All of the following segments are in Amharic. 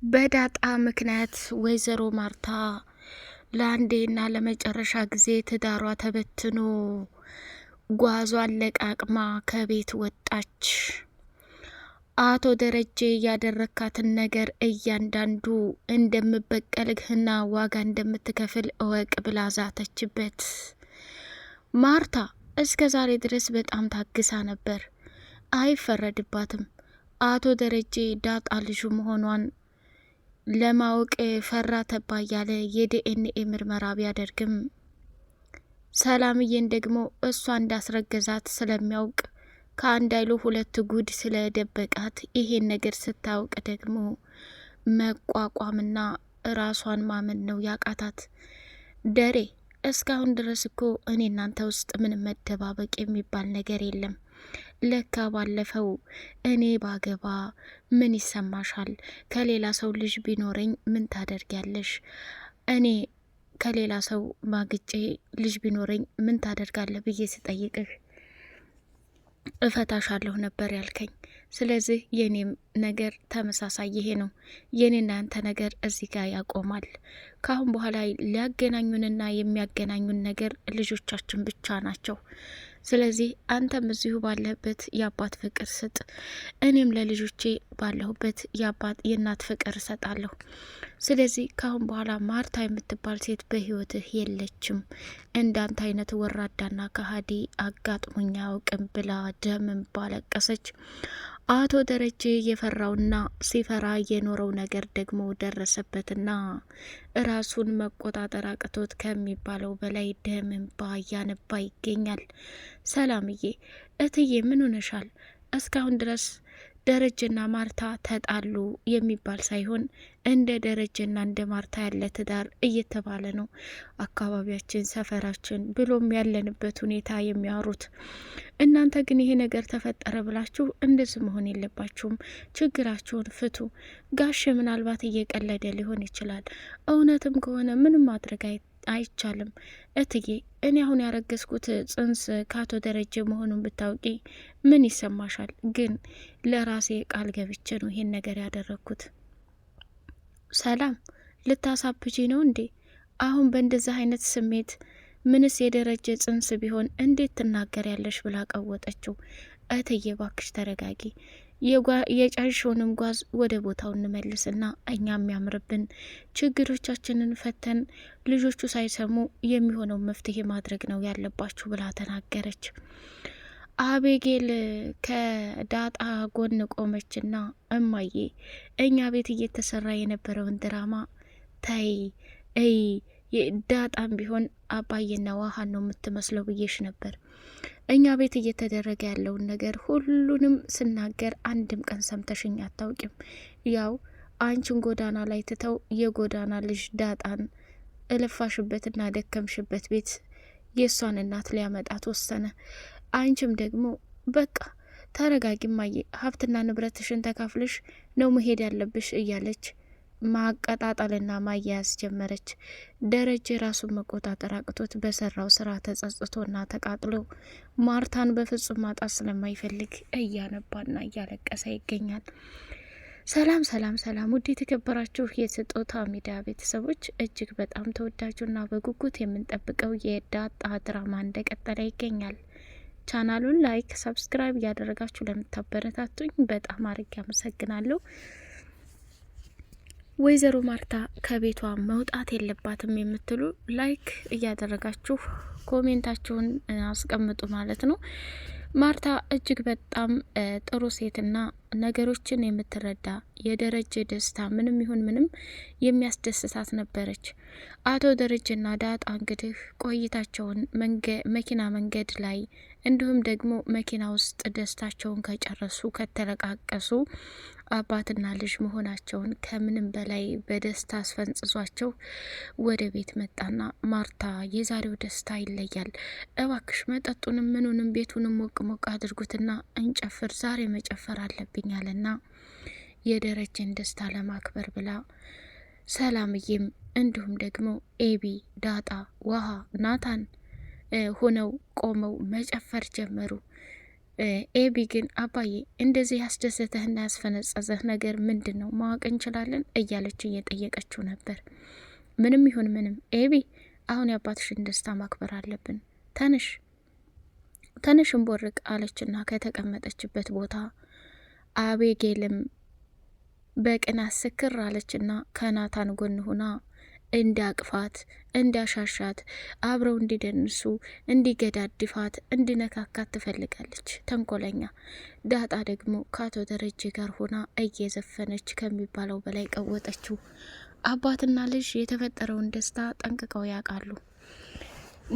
በዳጣ ምክንያት ወይዘሮ ማርታ ለአንዴና ለመጨረሻ ጊዜ ትዳሯ ተበትኖ ጓዟን ለቃቅማ ከቤት ወጣች። አቶ ደረጀ ያደረካትን ነገር እያንዳንዱ እንደምበቀልህና ዋጋ እንደምትከፍል እወቅ ብላ ዛተችበት። ማርታ እስከ ዛሬ ድረስ በጣም ታግሳ ነበር። አይፈረድባትም። አቶ ደረጀ ዳጣ ልጁ መሆኗን ለማወቅ ፈራ ተባ እያለ የዲኤንኤ ምርመራ ቢያደርግም ሰላምዬን ደግሞ እሷ እንዳስረገዛት ስለሚያውቅ ከአንድ አይሉ ሁለት ጉድ ስለደበቃት ይሄን ነገር ስታውቅ ደግሞ መቋቋምና ራሷን ማመን ነው ያቃታት። ደሬ እስካሁን ድረስ እኮ እኔ እናንተ ውስጥ ምንም መደባበቅ የሚባል ነገር የለም። ለካ ባለፈው እኔ ባገባ ምን ይሰማሻል? ከሌላ ሰው ልጅ ቢኖረኝ ምን ታደርጊያለሽ? እኔ ከሌላ ሰው ማግጬ ልጅ ቢኖረኝ ምን ታደርጋለህ ብዬ ስጠይቅህ እፈታሻለሁ ነበር ያልከኝ። ስለዚህ የኔም ነገር ተመሳሳይ ይሄ ነው። የኔና ያንተ ነገር እዚህ ጋር ያቆማል። ካሁን በኋላ ሊያገናኙንና የሚያገናኙን ነገር ልጆቻችን ብቻ ናቸው። ስለዚህ አንተም እዚሁ ባለህበት የአባት ፍቅር ስጥ፣ እኔም ለልጆቼ ባለሁበት የእናት ፍቅር እሰጣለሁ። ስለዚህ ካሁን በኋላ ማርታ የምትባል ሴት በህይወትህ የለችም። እንዳንተ አይነት ወራዳና ከሀዲ አጋጥሞኝ አያውቅም ብላ ደምን ባለቀሰች። አቶ ደረጀ የፈራውና ሲፈራ የኖረው ነገር ደግሞ ደረሰበትና ራሱን መቆጣጠር አቅቶት ከሚባለው በላይ ደም እንባ እያነባ ይገኛል። ሰላምዬ እትዬ ምን ሆነሻል? እስካሁን ድረስ ደረጀና ማርታ ተጣሉ የሚባል ሳይሆን እንደ ደረጀና እንደ ማርታ ያለ ትዳር እየተባለ ነው አካባቢያችን፣ ሰፈራችን ብሎም ያለንበት ሁኔታ የሚያወሩት። እናንተ ግን ይሄ ነገር ተፈጠረ ብላችሁ እንደዚህ መሆን የለባችሁም። ችግራችሁን ፍቱ። ጋሽ ምናልባት እየቀለደ ሊሆን ይችላል። እውነትም ከሆነ ምንም ማድረግ አይቻልም። እትዬ እኔ አሁን ያረገዝኩት ጽንስ ከአቶ ደረጀ መሆኑን ብታውቂ ምን ይሰማሻል? ግን ለራሴ ቃል ገብቼ ነው ይሄን ነገር ያደረግኩት። ሰላም ልታሳብጂ ነው እንዴ? አሁን በእንደዚህ አይነት ስሜት ምንስ የደረጀ ጽንስ ቢሆን እንዴት ትናገሪያለሽ? ብላ ቀወጠችው። እትዬ ባክሽ ተረጋጊ። የጫንሽውንም ጓዝ ወደ ቦታው እንመልስና እኛ የሚያምርብን ችግሮቻችንን ፈተን ልጆቹ ሳይሰሙ የሚሆነው መፍትሄ ማድረግ ነው ያለባችሁ ብላ ተናገረች። አቤጌል ከዳጣ ጎን ቆመችና እማዬ እኛ ቤት እየተሰራ የነበረውን ድራማ ታይ ዳጣም ቢሆን አባዬና ውሃን ነው የምትመስለው ብዬሽ ነበር። እኛ ቤት እየተደረገ ያለውን ነገር ሁሉንም ስናገር አንድም ቀን ሰምተሽኝ አታውቂም። ያው አንቺን ጎዳና ላይ ትተው የጎዳና ልጅ ዳጣን እለፋሽበትና ደከምሽበት ቤት የእሷን እናት ሊያመጣት ወሰነ። አንቺም ደግሞ በቃ ተረጋጊ እማዬ፣ ሀብትና ንብረትሽን ተካፍልሽ ነው መሄድ ያለብሽ እያለች ማቀጣጠልና ማያያዝ ጀመረች። ደረጀ ራሱን መቆጣጠር አቅቶት በሰራው ስራ ተጸጽቶና ተቃጥሎ ማርታን በፍጹም ማጣት ስለማይፈልግ እያነባና እያለቀሰ ይገኛል። ሰላም ሰላም ሰላም! ውድ የተከበራችሁ የስጦታ ሚዲያ ቤተሰቦች እጅግ በጣም ተወዳጁና በጉጉት የምንጠብቀው የዳጣ ድራማ እንደቀጠለ ይገኛል። ቻናሉን ላይክ፣ ሰብስክራይብ እያደረጋችሁ ለምታበረታቱኝ በጣም አርጌ አመሰግናለሁ። ወይዘሮ ማርታ ከቤቷ መውጣት የለባትም የምትሉ ላይክ እያደረጋችሁ ኮሜንታችሁን አስቀምጡ ማለት ነው። ማርታ እጅግ በጣም ጥሩ ሴትና ነገሮችን የምትረዳ የደረጀ ደስታ ምንም ይሁን ምንም የሚያስደስታት ነበረች። አቶ ደረጀና ዳጣ እንግዲህ ቆይታቸውን መኪና መንገድ ላይ እንዲሁም ደግሞ መኪና ውስጥ ደስታቸውን ከጨረሱ ከተለቃቀሱ አባትና ልጅ መሆናቸውን ከምንም በላይ በደስታ አስፈንጽዟቸው ወደ ቤት መጣና ማርታ የዛሬው ደስታ ይለያል፣ እባክሽ መጠጡንም ምኑንም ቤቱንም ሞቅ ሞቅ አድርጉትና እንጨፍር፣ ዛሬ መጨፈር አለብኝ አለና የደረጀን ደስታ ለማክበር ብላ ሰላምዬም እንዲሁም ደግሞ ኤቢ፣ ዳጣ፣ ውሃ፣ ናታን ሆነው ቆመው መጨፈር ጀመሩ። ኤቢ ግን አባዬ እንደዚህ ያስደሰተህና ያስፈነጸዘህ ነገር ምንድን ነው ማወቅ እንችላለን እያለች እየጠየቀችው ነበር። ምንም ይሁን ምንም ኤቢ አሁን የአባትሽን ደስታ ማክበር አለብን፣ ተንሽ እንቦርቅ አለችና ከተቀመጠችበት ቦታ አቤጌልም በቅናት ስክር አለችና ከናታን ጎን ሆና እንዲያቅፋት እንዲያሻሻት አብረው እንዲደንሱ እንዲገዳድፋት እንዲነካካት ትፈልጋለች። ተንኮለኛ ዳጣ ደግሞ ከአቶ ደረጀ ጋር ሆና እየዘፈነች ከሚባለው በላይ ቀወጠችው። አባትና ልጅ የተፈጠረውን ደስታ ጠንቅቀው ያውቃሉ።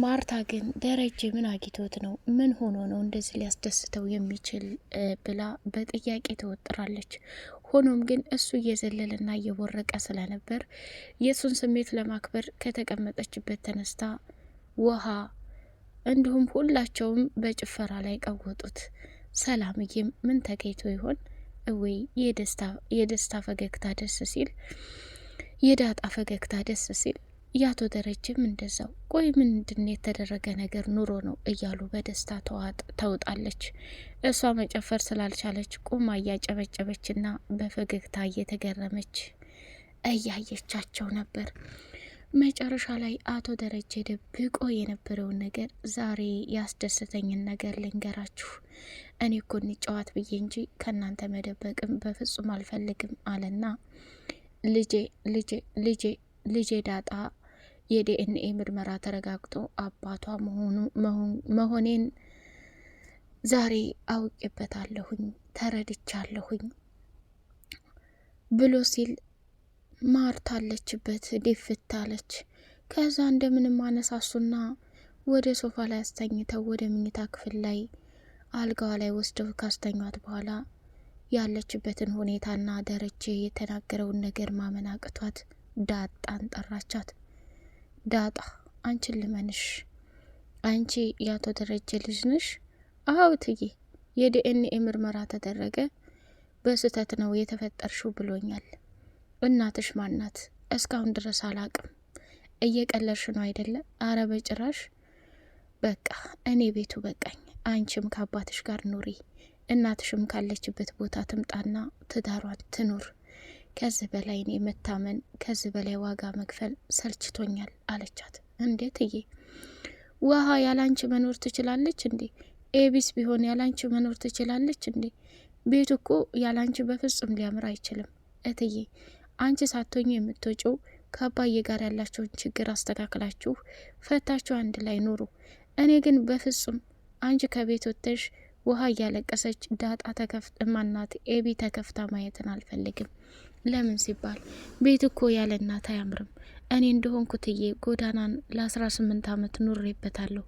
ማርታ ግን ደረጀ ምን አግኝቶት ነው? ምን ሆኖ ነው እንደዚህ ሊያስደስተው የሚችል ብላ በጥያቄ ተወጥራለች። ሆኖም ግን እሱ እየዘለለና እየቦረቀ ስለነበር የእሱን ስሜት ለማክበር ከተቀመጠችበት ተነስታ ውሃ እንዲሁም ሁላቸውም በጭፈራ ላይ ቀወጡት። ሰላምዬም ምን ተገኝቶ ይሆን ወይ የደስታ ፈገግታ ደስ ሲል፣ የዳጣ ፈገግታ ደስ ሲል፣ ያቶ ደረጀም እንደዛው። ቆይ ምንድን የተደረገ ነገር ኑሮ ነው እያሉ በደስታ ተውጣለች። እሷ መጨፈር ስላልቻለች ቁማ እያጨበጨበችና በፈገግታ እየተገረመች እያየቻቸው ነበር። መጨረሻ ላይ አቶ ደረጀ ደብቆ የነበረውን ነገር ዛሬ ያስደስተኝን ነገር ልንገራችሁ፣ እኔ እኮ እንጫወት ብዬ እንጂ ከእናንተ መደበቅም በፍጹም አልፈልግም አለና ልጄ ዳጣ የዲኤንኤ ምርመራ ተረጋግጦ አባቷ መሆኔን ዛሬ አውቄበታለሁኝ ተረድቻለሁኝ ብሎ ሲል ማርታ አለችበት ድፍት አለች። ከዛ እንደምንም አነሳሱና ወደ ሶፋ ላይ አስተኝተው ወደ መኝታ ክፍል ላይ አልጋዋ ላይ ወስደው ካስተኟት በኋላ ያለችበትን ሁኔታና ደረጀ የተናገረውን ነገር ማመን አቅቷት ዳጣን ጠራቻት። ዳጣ አንቺን ልመንሽ፣ አንቺ ያቶ ደረጀ ልጅ ነሽ? አዎ እትዬ፣ የዲኤንኤ ምርመራ ተደረገ፣ በስህተት ነው የተፈጠርሽው ብሎኛል። እናትሽ ማናት? እስካሁን ድረስ አላቅም። እየቀለርሽ ነው አይደለ? አረ በጭራሽ። በቃ እኔ ቤቱ በቃኝ። አንቺም ከአባትሽ ጋር ኑሪ፣ እናትሽም ካለችበት ቦታ ትምጣና ትዳሯን ትኑር። ከዚህ በላይ እኔ መታመን፣ ከዚህ በላይ ዋጋ መክፈል ሰልችቶኛል አለቻት። እንዴት እዬ? ውሃ ያላንቺ መኖር ትችላለች እንዴ? ኤቢስ ቢሆን ያላንቺ መኖር ትችላለች እንዴ? ቤቱ እኮ ያላንቺ በፍጹም ሊያምር አይችልም እትዬ። አንቺ ሳትሆኚ የምትወጪው ከአባዬ ጋር ያላቸውን ችግር አስተካክላችሁ ፈታችሁ አንድ ላይ ኑሩ። እኔ ግን በፍጹም አንቺ ከቤት ወጥተሽ ውሃ እያለቀሰች ዳጣ ማናት ኤቢ ተከፍታ ማየትን አልፈልግም። ለምን ሲባል ቤት እኮ ያለ እናት አያምርም። እኔ እንደሆንኩ ትዬ ጎዳናን ለ18 ዓመት ኑሬበታለሁ።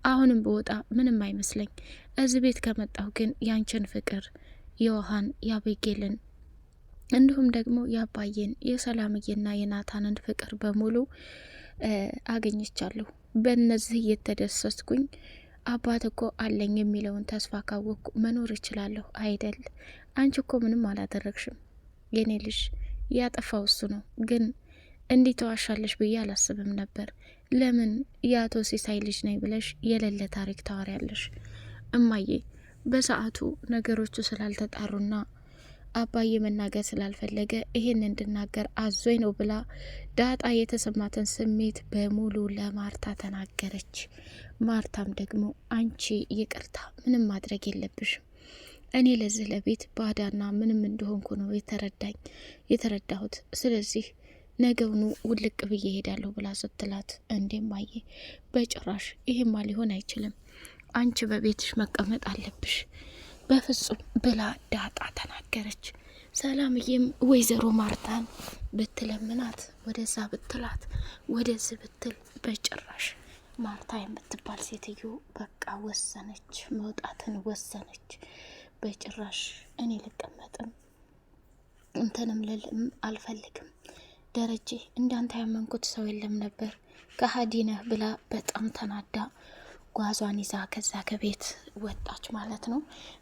አሁንም በወጣ ምንም አይመስለኝ። እዚህ ቤት ከመጣሁ ግን ያንቺን ፍቅር፣ የውሃን፣ ያቤጌልን እንዲሁም ደግሞ የአባዬን፣ የሰላምዬና የናታንን ፍቅር በሙሉ አገኘቻለሁ። በእነዚህ እየተደሰትኩኝ አባት እኮ አለኝ የሚለውን ተስፋ ካወቅኩ መኖር እችላለሁ አይደል? አንቺ እኮ ምንም አላደረግሽም የኔ ልጅ፣ ያጠፋው እሱ ነው። ግን እንዲህ ተዋሻለሽ ብዬ አላስብም ነበር። ለምን የአቶ ሲሳይ ልጅ ነኝ ብለሽ የሌለ ታሪክ ታወሪያለሽ? እማዬ በሰዓቱ ነገሮቹ ስላልተጣሩና አባዬ መናገር ስላልፈለገ ይሄን እንድናገር አዞኝ ነው ብላ ዳጣ የተሰማትን ስሜት በሙሉ ለማርታ ተናገረች። ማርታም ደግሞ አንቺ ይቅርታ፣ ምንም ማድረግ የለብሽም፣ እኔ ለዚህ ለቤት ባዳና ምንም እንደሆንኩ ነው የተረዳሁት። ስለዚህ ነገውኑ ውልቅ ብዬ ሄዳለሁ ብላ ስትላት፣ እንደማየ በጭራሽ ይሄማ ሊሆን አይችልም፣ አንቺ በቤትሽ መቀመጥ አለብሽ በፍጹም ብላ ዳጣ ተናገረች። ሰላምዬም ወይዘሮ ማርታን ብትለምናት ወደዛ ብትላት ወደዚህ ብትል በጭራሽ ማርታ የምትባል ሴትዮ በቃ ወሰነች፣ መውጣትን ወሰነች። በጭራሽ እኔ ልቀመጥም እንትንም ልልም አልፈልግም። ደረጀ እንዳንተ ያመንኩት ሰው የለም ነበር፣ ከሀዲ ነህ ብላ በጣም ተናዳ ጓዟን ይዛ ከዛ ከቤት ወጣች ማለት ነው።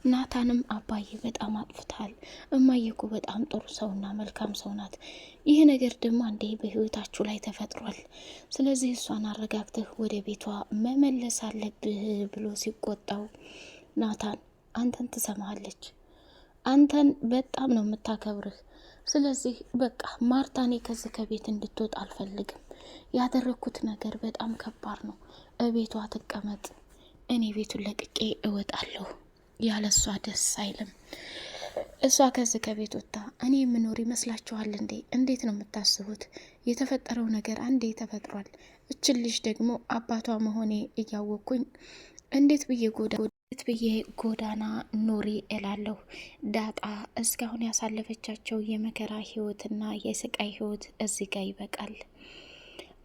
ናታንም አባዬ በጣም አጥፍታል፣ እማዬ እኮ በጣም ጥሩ ሰውና መልካም ሰው ናት፣ ይህ ነገር ደግሞ አንዴ በህይወታችሁ ላይ ተፈጥሯል፣ ስለዚህ እሷን አረጋግተህ ወደ ቤቷ መመለስ አለብህ ብሎ ሲቆጣው ናታን አንተን ትሰማሃለች። አንተን በጣም ነው የምታከብርህ። ስለዚህ በቃ ማርታ፣ እኔ ከዚህ ከቤት እንድትወጣ አልፈልግም። ያደረግኩት ነገር በጣም ከባድ ነው። እቤቷ ትቀመጥ፣ እኔ ቤቱን ለቅቄ እወጣለሁ። ያለሷ ደስ አይልም። እሷ ከዚህ ከቤት ወጥታ እኔ የምኖር ይመስላችኋል እንዴ? እንዴት ነው የምታስቡት? የተፈጠረው ነገር አንዴ ተፈጥሯል። እችን ልጅ ደግሞ አባቷ መሆኔ እያወቅኩኝ እንዴት ብዬ ጎዳና ኖሪ እላለሁ። ዳጣ እስካሁን ያሳለፈቻቸው የመከራ ህይወትና የስቃይ ህይወት እዚህ ጋር ይበቃል።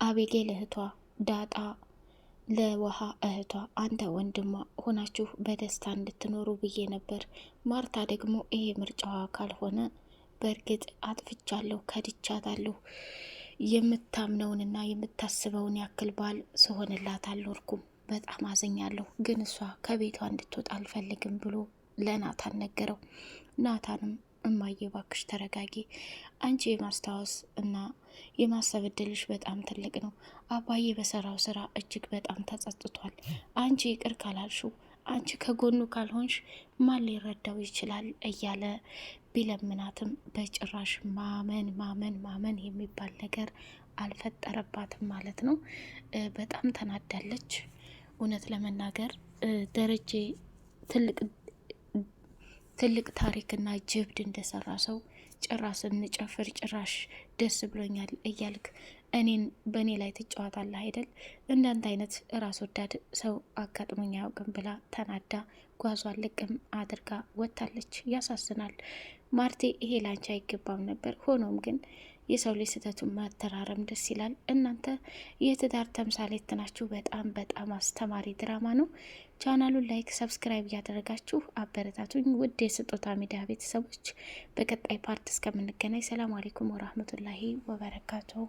አቤጌል እህቷ፣ ዳጣ ለውሃ እህቷ፣ አንተ ወንድሟ ሆናችሁ በደስታ እንድትኖሩ ብዬ ነበር። ማርታ ደግሞ ይሄ ምርጫዋ ካልሆነ በእርግጥ አጥፍቻለሁ፣ ከድቻታለሁ። የምታምነውንና የምታስበውን ያክል ባል ስሆንላት አልኖርኩም። በጣም አዝኛለሁ። ግን እሷ ከቤቷ እንድትወጣ አልፈልግም ብሎ ለናታን ነገረው። ናታንም እማዬ ባክሽ ተረጋጊ፣ አንቺ የማስታወስ እና የማሰብ እድልሽ በጣም ትልቅ ነው። አባዬ በሰራው ስራ እጅግ በጣም ተጸጽቷል። አንቺ ይቅር ካላልሽው፣ አንቺ ከጎኑ ካልሆንሽ ማን ሊረዳው ይችላል እያለ ቢለምናትም በጭራሽ ማመን የሚባል ነገር አልፈጠረባትም ማለት ነው። በጣም ተናዳለች። እውነት ለመናገር ደረጀ ትልቅ ታሪክና ጀብድ እንደሰራ ሰው ጭራሽ እንጨፍር፣ ጭራሽ ደስ ብሎኛል እያልክ እኔን በእኔ ላይ ትጫወታለህ አይደል? እንዳንተ አይነት ራስ ወዳድ ሰው አጋጥሞኝ አያውቅም ብላ ተናዳ ጓዟን ልቅም አድርጋ ወጥታለች። ያሳዝናል። ማርቴ ይሄ ላንቺ አይገባም ነበር። ሆኖም ግን የሰው ልጅ ስህተቱን ማተራረም ደስ ይላል። እናንተ የትዳር ተምሳሌት ናችሁ። በጣም በጣም አስተማሪ ድራማ ነው። ቻናሉን ላይክ፣ ሰብስክራይብ እያደረጋችሁ አበረታቱኝ። ውድ የስጦታ ሚዲያ ቤተሰቦች፣ በቀጣይ ፓርት እስከምንገናኝ ሰላም አለይኩም ወራህመቱላሂ ወበረካቱሁ።